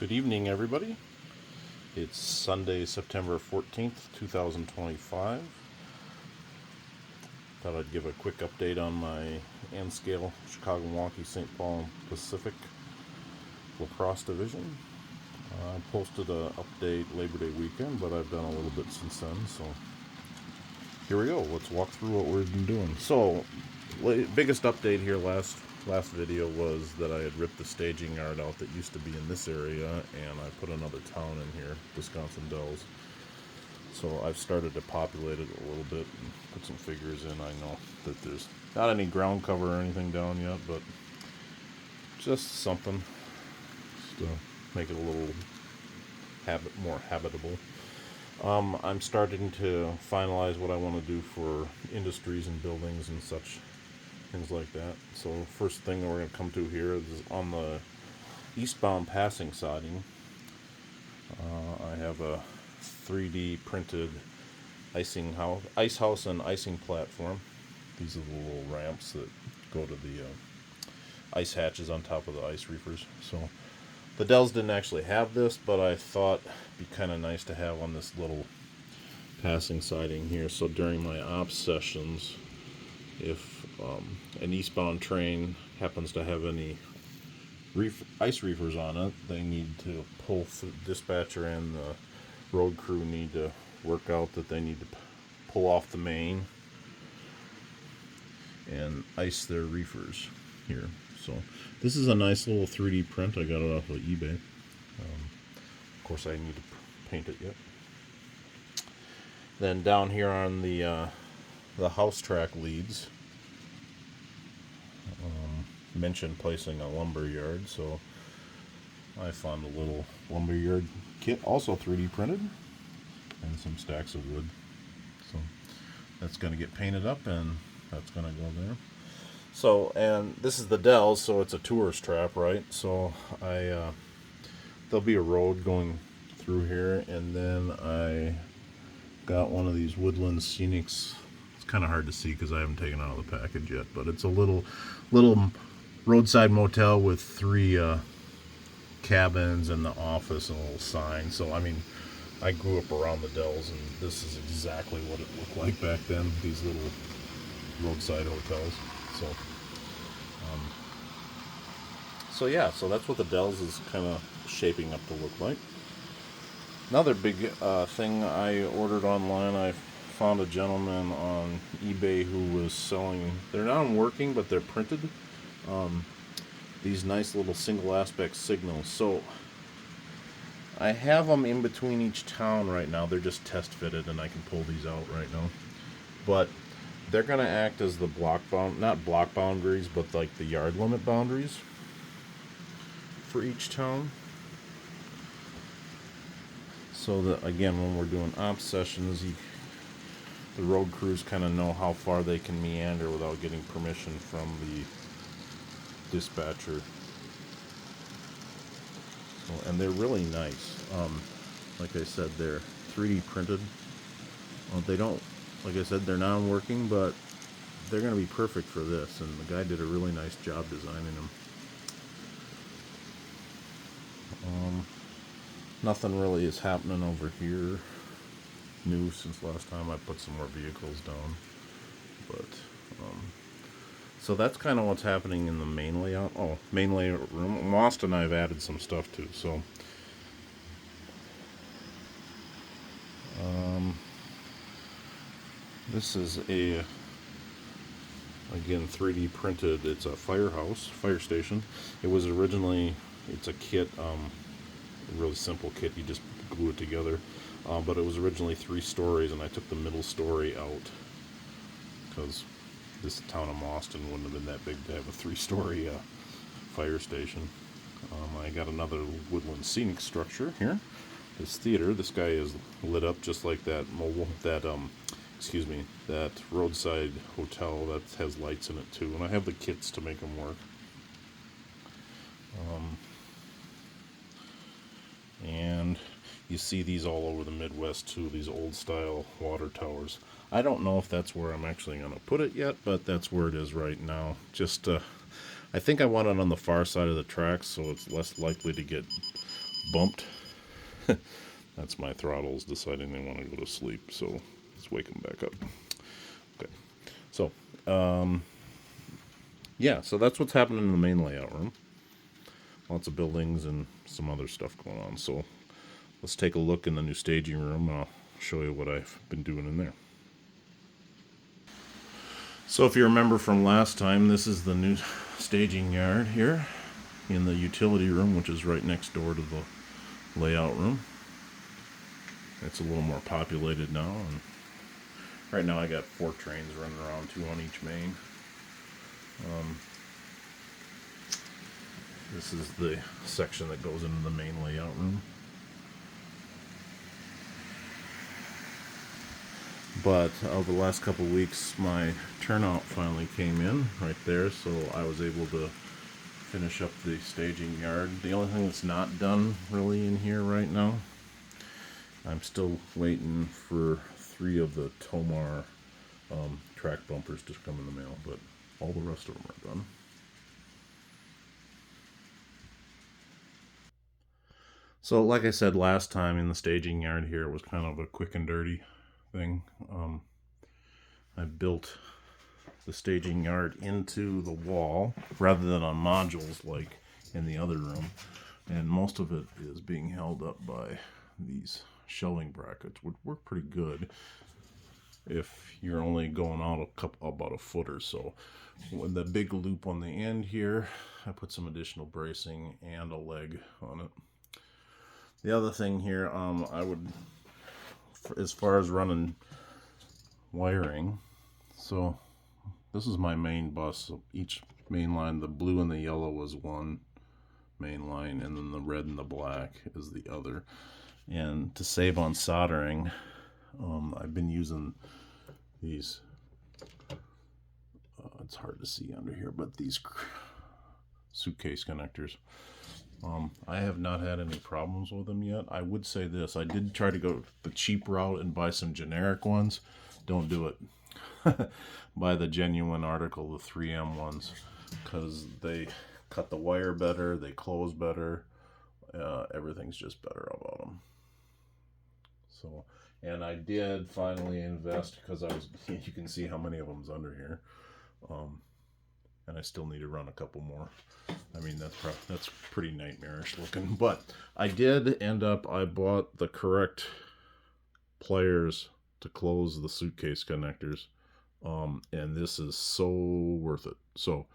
Good evening, everybody. It's Sunday, September 14th, 2025. Thought I'd give a quick update on my N-Scale Chicago, Milwaukee, St. Paul Pacific lacrosse division. I posted an update Labor Day weekend, but I've done a little bit since then, so here we go. Let's walk through what we've been doing. So, biggest update here last video was that I had ripped the staging yard out that used to be in this area, and I put another town in here, Wisconsin Dells. So I've started to populate it a little bit and put some figures in. I know that there's not any ground cover or anything down yet, but just something just to make it a little more habitable. I'm starting to finalize what I want to do for industries and buildings and such things like that. So first thing that we're going to come to here is on the eastbound passing siding. I have a 3D printed ice house and icing platform. These are the little ramps that go to the ice hatches on top of the ice reefers. So the Dells didn't actually have this, but I thought it'd be kind of nice to have on this little passing siding here. So during my ops sessions, if an eastbound train happens to have any ice reefers on it, they need to pull through. Dispatcher and the road crew need to work out that they need to pull off the main and ice their reefers here. So this is a nice little 3D print. I got it off of eBay. Of course, I need to paint it yet. Then down here on the house track leads, mentioned placing a lumber yard, so I found a little lumber yard kit, also 3D printed, and some stacks of wood. So that's going to get painted up, and that's going to go there. So, and this is the Dells, so it's a tourist trap, right? So there'll be a road going through here, and then I got one of these Woodland Scenics. It's kind of hard to see because I haven't taken it out of the package yet, but it's a little roadside motel with 3 cabins and the office and a little sign. So I mean, I grew up around the Dells, and this is exactly what it looked like back then, these little roadside hotels. So yeah, so that's what the Dells is kind of shaping up to look like. Another big thing I ordered online, I found a gentleman on eBay who was selling, they're not working, but they're printed, these nice little single aspect signals. So I have them in between each town right now. They're just test fitted, and I can pull these out right now. But they're going to act as the not block boundaries, but like the yard limit boundaries for each town. So that, again, when we're doing ops sessions, the road crews kind of know how far they can meander without getting permission from the dispatcher. So, and they're really nice. Like I said, they're 3D printed. They don't, like I said, they're non-working, but they're going to be perfect for this. And the guy did a really nice job designing them. Nothing really is happening over here new since last time I put some more vehicles down. But so that's kind of what's happening in the main layout. Oh, main layout room. Mauston, I've added some stuff to. So this is again 3D printed. It's a fire station. It was originally, it's a kit, a really simple kit. You just glue it together. But it was originally 3 stories, and I took the middle story out because this town of Mauston wouldn't have been that big to have a 3-story fire station. I got another Woodland Scenic structure here. This theater. This guy is lit up just like that that roadside hotel that has lights in it too. And I have the kits to make them work. And you see these all over the Midwest too, these old style water towers. I don't know if that's where I'm actually going to put it yet, but that's where it is right now. Just I think I want it on the far side of the tracks, so it's less likely to get bumped. That's my throttles deciding they want to go to sleep, so let's wake them back up. Okay, so yeah, so that's what's happening in the main layout room. Lots of buildings and some other stuff going on. So let's take a look in the new staging room, and I'll show you what I've been doing in there. So if you remember from last time, this is the new staging yard here in the utility room, which is right next door to the layout room. It's a little more populated now, and right now I got 4 trains running around, 2 on each main. This is the section that goes into the main layout room. But over the last couple of weeks, my turnout finally came in right there, so I was able to finish up the staging yard. The only thing that's not done really in here right now, I'm still waiting for 3 of the Tomar track bumpers to come in the mail, but all the rest of them are done. So like I said last time, in the staging yard here, it was kind of a quick and dirty thing. I built the staging yard into the wall rather than on modules like in the other room, and most of it is being held up by these shelving brackets, which work pretty good if you're only going out about a foot or so. With the big loop on the end here, I put some additional bracing and a leg on it. The other thing here, I would, as far as running wiring, so this is my main bus. So each main line, the blue and the yellow was one main line, and then the red and the black is the other. And to save on soldering, I've been using these, it's hard to see under here, but these suitcase connectors. I have not had any problems with them yet. I would say this, I did try to go the cheap route and buy some generic ones. Don't do it. Buy the genuine article, the 3M ones, because they cut the wire better, they close better, everything's just better about them. So, and I did finally invest, because you can see how many of them's under here, and I still need to run a couple more. I mean, that's pretty nightmarish looking, but I did end up, I bought the correct pliers to close the suitcase connectors, and this is so worth it. So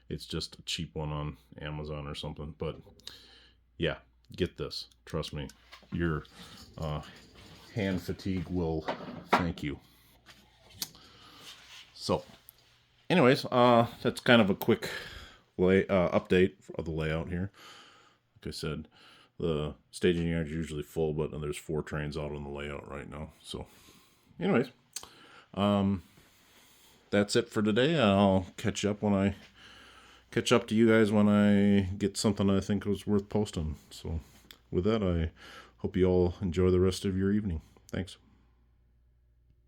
it's just a cheap one on Amazon or something, but yeah, get this, trust me, your hand fatigue will thank you. So anyways, that's kind of a quick update of the layout here. Like I said, the staging yard is usually full, but there's 4 trains out on the layout right now. So anyways, that's it for today. I'll catch up to you guys when I get something I think was worth posting. So with that, I hope you all enjoy the rest of your evening. Thanks.